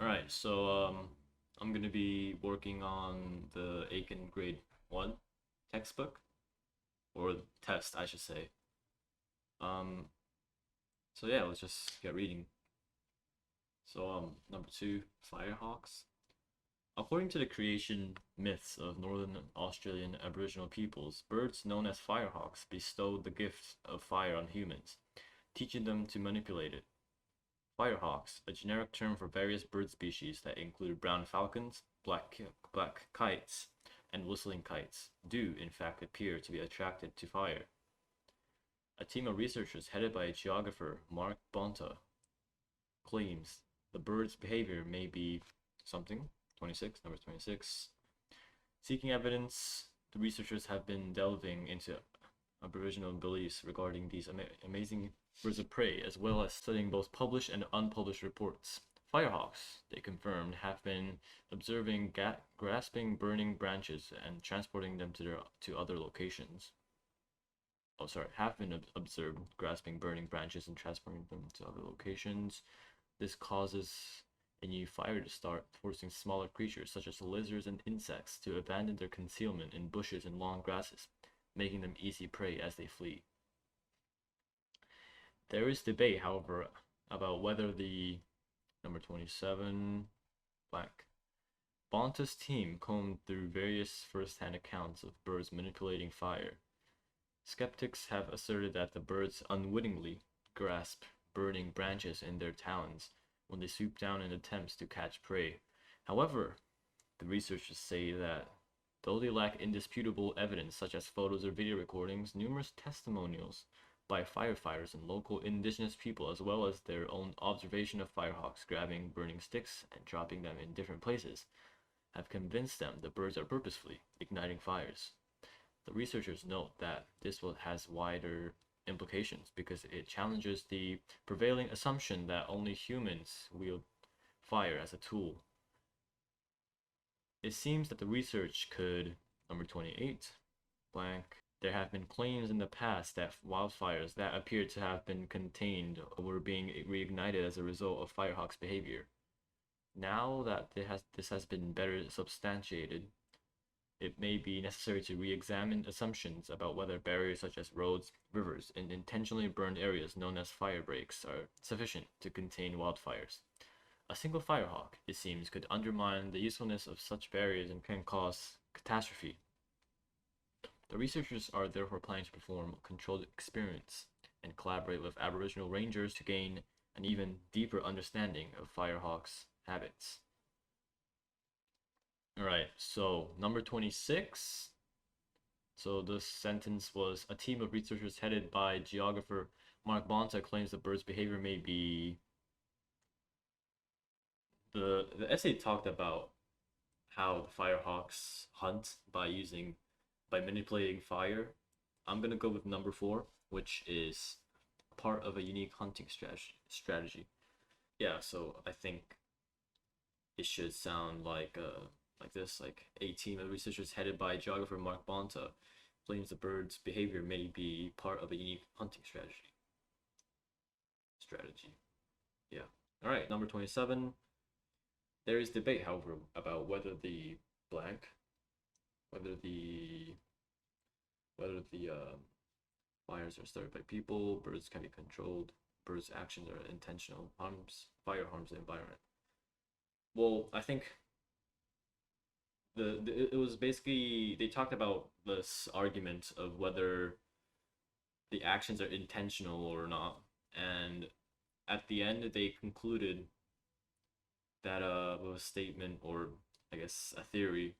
Alright, so I'm gonna be working on the Aiken Grade 1 textbook, or test, I should say. Um, so yeah, let's just get reading. So, number 2, Firehawks. According to the creation myths of Northern Australian Aboriginal peoples, birds known as firehawks bestowed the gift of fire on humans, teaching them to manipulate it. Firehawks, a generic term for various bird species that include brown falcons, black kites, and whistling kites, do in fact appear to be attracted to fire. A team of researchers headed by geographer Mark Bonta claims the bird's behavior may be something. 26, number 26. Seeking evidence, the researchers have been delving into Aboriginal beliefs regarding these amazing birds of prey, as well as studying both published and unpublished reports. Firehawks, they confirmed, have been observing grasping burning branches and transporting them to other locations. Oh, sorry, have been observed grasping burning branches and transporting them to other locations. This causes a new fire to start, forcing smaller creatures such as lizards and insects to abandon their concealment in bushes and long grasses, making them easy prey as they flee. There is debate, however, about whether the number 27 blank Bonta's team combed through various first-hand accounts of birds manipulating fire. Skeptics have asserted that the birds unwittingly grasp burning branches in their talons when they swoop down in attempts to catch prey. However, the researchers say that though they lack indisputable evidence such as photos or video recordings, numerous testimonials by firefighters and local indigenous people, as well as their own observation of firehawks grabbing burning sticks and dropping them in different places, have convinced them the birds are purposefully igniting fires. The researchers note that this has wider implications because it challenges the prevailing assumption that only humans wield fire as a tool. It seems that the research could, number 28, blank, there have been claims in the past that wildfires that appeared to have been contained were being reignited as a result of firehawks' behavior. Now that this has been better substantiated, it may be necessary to re-examine assumptions about whether barriers such as roads, rivers, and intentionally burned areas known as fire breaks are sufficient to contain wildfires. A single firehawk, it seems, could undermine the usefulness of such barriers and can cause catastrophe. The researchers are therefore planning to perform controlled experiments and collaborate with Aboriginal rangers to gain an even deeper understanding of firehawks' habits. Alright, so number 26. So this sentence was a team of researchers headed by geographer Mark Bonta claims the bird's behavior may be. The essay talked about how the firehawks hunt by manipulating fire. I'm gonna go with number 4, which is part of a unique hunting strategy. Yeah, so I think it should sound like this, like a team of researchers headed by geographer Mark Bonta claims the bird's behavior may be part of a unique hunting strategy. Yeah. All right, number 27. There is debate, however, about whether the blank, whether the fires are started by people, birds can be controlled, birds' actions are intentional, fire harms the environment. Well, I think it was basically they talked about this argument of whether the actions are intentional or not, and at the end they concluded that with a statement, or I guess a theory,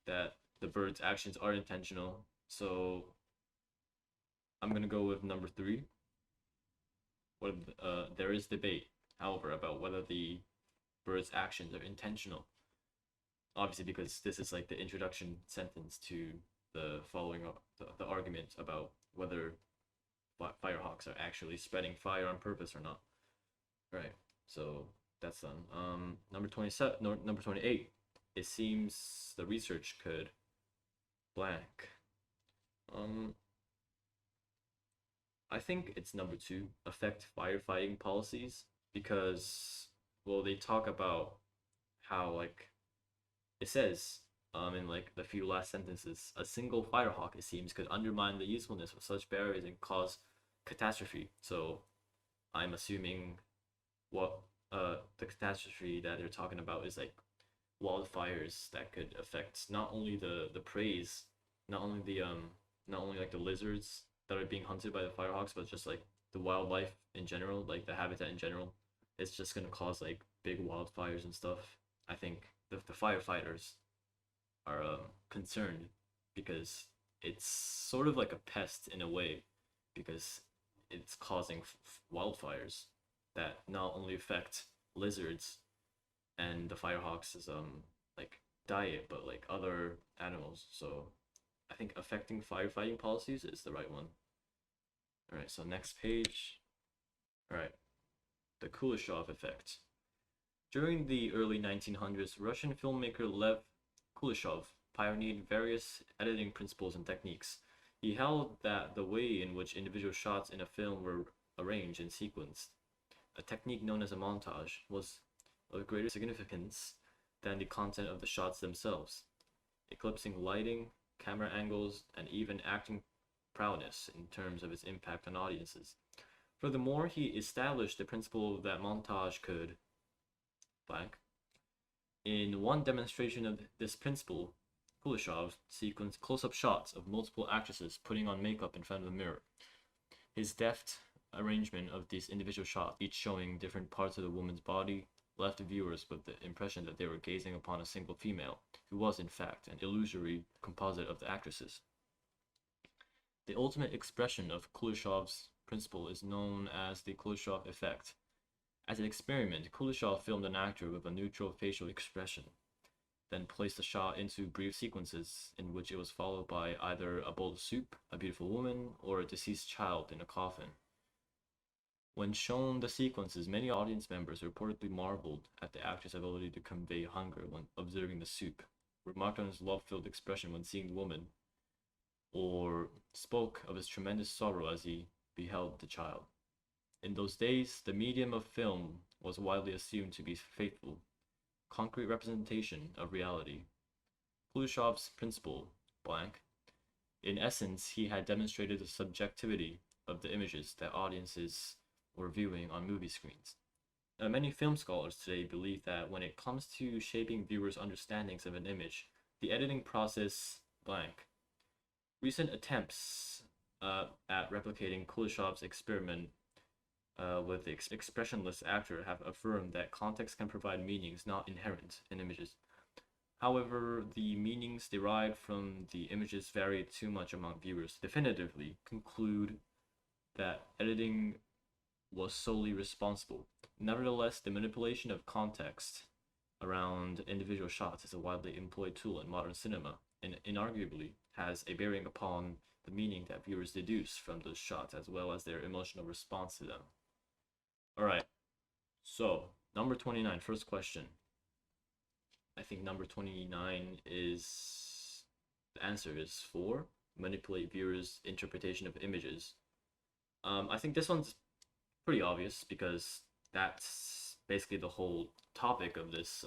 that the bird's actions are intentional. So I'm gonna go with number 3. There is debate, however, about whether the bird's actions are intentional. Obviously, because this is like the introduction sentence to the following up the argument about whether firehawks are actually spreading fire on purpose or not. Right. So that's done. Number 27, no, number 28. It seems the research could blank. I think it's number 2, affect firefighting policies, because well, they talk about how like it says in like the few last sentences, a single firehawk, it seems, could undermine the usefulness of such barriers and cause catastrophe. So I'm assuming what the catastrophe that they're talking about is like wildfires that could affect not only the preys, not only the not only like the lizards that are being hunted by the firehawks, but just like the wildlife in general, like the habitat in general. It's just gonna cause like big wildfires and stuff. I think the firefighters are concerned because it's sort of like a pest in a way because it's causing wildfires that not only affect lizards and the firehawks is like diet but like other animals. So I think affecting firefighting policies is the right one. All right, so next page. All right, the Kuleshov effect. During the early 1900s, Russian filmmaker Lev Kuleshov pioneered various editing principles and techniques. He held that the way in which individual shots in a film were arranged and sequenced, a technique known as a montage, was of greater significance than the content of the shots themselves, eclipsing lighting, camera angles, and even acting prowess in terms of its impact on audiences. Furthermore, he established the principle that montage could blank. In one demonstration of this principle, Kuleshov sequenced close-up shots of multiple actresses putting on makeup in front of the mirror. His deft arrangement of these individual shots, each showing different parts of the woman's body, left viewers with the impression that they were gazing upon a single female, who was in fact an illusory composite of the actresses. The ultimate expression of Kuleshov's principle is known as the Kuleshov effect. As an experiment, Kuleshov filmed an actor with a neutral facial expression, then placed the shot into brief sequences in which it was followed by either a bowl of soup, a beautiful woman, or a deceased child in a coffin. When shown the sequences, many audience members reportedly marveled at the actor's ability to convey hunger when observing the soup, remarked on his love-filled expression when seeing the woman, or spoke of his tremendous sorrow as he beheld the child. In those days, the medium of film was widely assumed to be faithful, concrete representation of reality. Kuleshov's principle, blank. In essence, he had demonstrated the subjectivity of the images that audiences were viewing on movie screens. Many film scholars today believe that when it comes to shaping viewers' understandings of an image, the editing process, blank. Recent attempts at replicating Kuleshov's experiment with the expressionless actor have affirmed that context can provide meanings not inherent in images. However, the meanings derived from the images vary too much among viewers. Definitively conclude that editing was solely responsible. Nevertheless, the manipulation of context around individual shots is a widely employed tool in modern cinema, and inarguably has a bearing upon the meaning that viewers deduce from those shots as well as their emotional response to them. Alright, so number 29, first question. I think number 29 is, the answer is 4, manipulate viewers' interpretation of images. I think this one's pretty obvious because that's basically the whole topic of this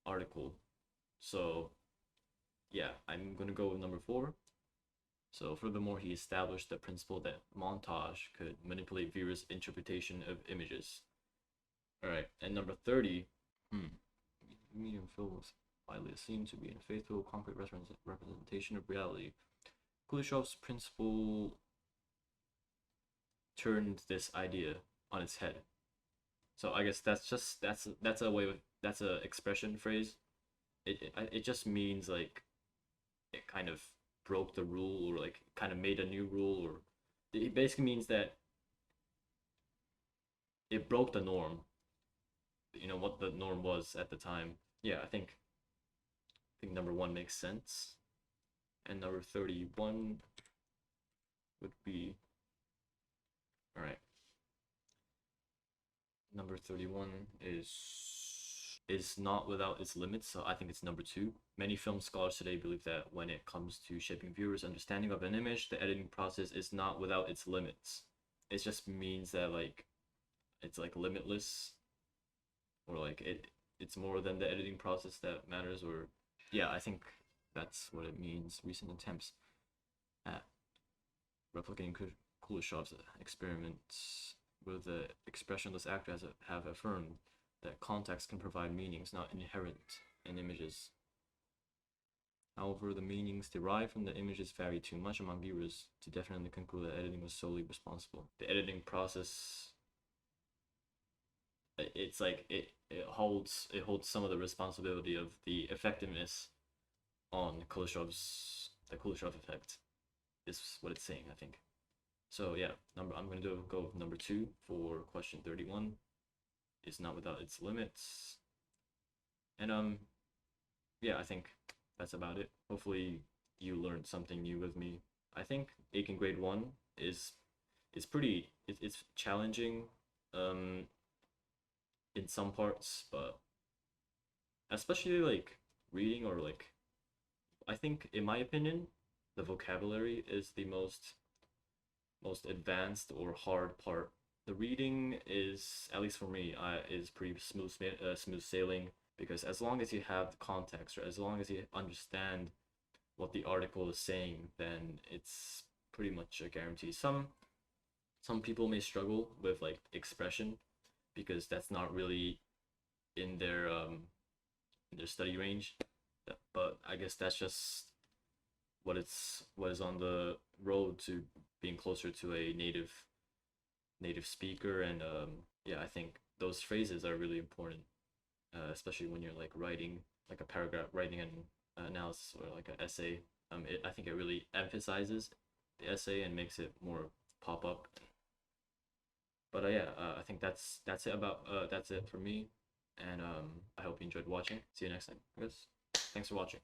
article. So yeah, I'm gonna go with number 4. So furthermore, he established the principle that montage could manipulate viewers' interpretation of images. Alright, and number 30, medium film was widely assumed to be a faithful, concrete representation of reality. Kuleshov's principle turned this idea on its head. So I guess that's a way of, that's a expression phrase. It just means like it kind of broke the rule, or like kind of made a new rule, or it basically means that it broke the norm, you know, what the norm was at the time. Yeah, I think number 1 makes sense, and number 31 would be, all right, number 31 is not without its limits, so I think it's number 2. Many film scholars today believe that when it comes to shaping viewers' understanding of an image, the editing process is not without its limits. It just means that like it's like limitless, or like it's more than the editing process that matters, or yeah, I think that's what it means. Recent attempts at replicating Kuleshov's experiments with the expressionless actor have affirmed that context can provide meanings not inherent in images. However, the meanings derived from the images vary too much among viewers to definitely conclude that editing was solely responsible. The editing process, it's like it holds some of the responsibility of the effectiveness on the Kuleshov effect, is what it's saying, I think. So yeah, I'm gonna go with number 2 for question 31. Is not without its limits. And yeah, I think that's about it. Hopefully you learned something new with me. I think Aiken grade 1 is pretty, it's challenging in some parts, but especially like reading, or like, I think in my opinion the vocabulary is the most advanced or hard part. The reading is, at least for me, is pretty smooth sailing, because as long as you have the context, or as long as you understand what the article is saying, then it's pretty much a guarantee. Some people may struggle with like expression, because that's not really in their study range, but I guess that's just what is on the road to being closer to a native speaker. And yeah, I think those phrases are really important, especially when you're like writing like a paragraph, writing an analysis, or like an essay. I think it really emphasizes the essay and makes it more pop up. But yeah, I think that's it for me, and I hope you enjoyed watching. See you next time, guys. Thanks for watching.